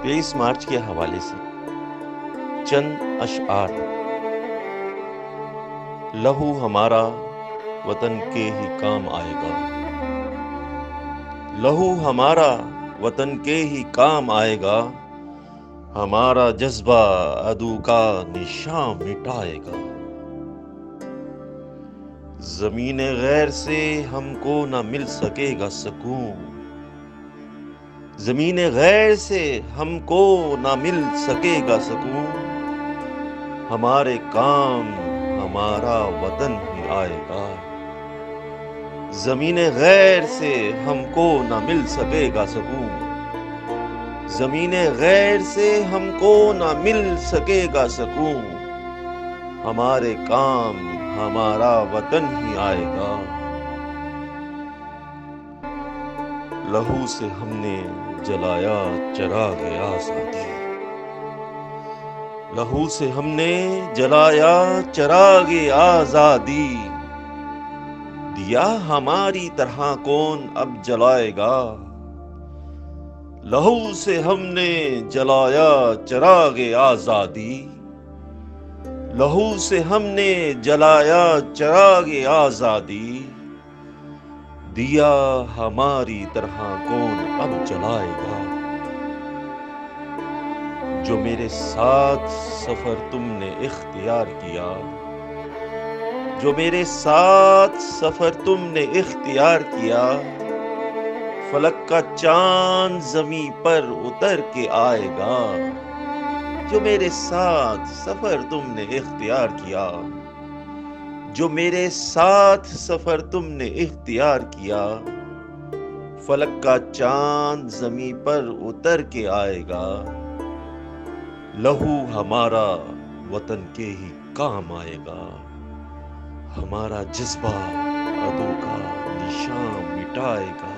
23 مارچ کے حوالے سے چند اشعار۔ لہو ہمارا وطن کے ہی کام آئے گا، لہو ہمارا وطن کے ہی کام آئے گا، ہمارا جذبہ عدو کا نشان مٹائے گا۔ زمین غیر سے ہم کو نہ مل سکے گا سکون، زمین غیر سے ہم کو نہ مل سکے گا سکون، ہمارے کام ہمارا وطن ہی آئے گا۔ زمین غیر سے ہم کو نہ مل سکے گا سکون، زمین غیر سے ہم کو نہ مل سکے گا سکون، ہمارے کام ہمارا وطن ہی آئے گا۔ لہو سے ہم نے جلایا چراغ آزادی، لہو سے ہم نے جلایا چراغ آزادی، دیا ہماری طرح کون اب جلائے گا۔ لہو سے ہم نے جلایا چراغ آزادی، لہو سے ہم نے جلایا چراغ آزادی، دیا ہماری طرح کون اب جلائے گا۔ جو میرے ساتھ سفر تم نے اختیار کیا، جو میرے ساتھ سفر تم نے اختیار کیا، فلک کا چاند زمیں پر اتر کے آئے گا۔ جو میرے ساتھ سفر تم نے اختیار کیا، جو میرے ساتھ سفر تم نے اختیار کیا، فلک کا چاند زمیں پر اتر کے آئے گا۔ لہو ہمارا وطن کے ہی کام آئے گا، ہمارا جذبہ عدو کا نشان مٹائے گا۔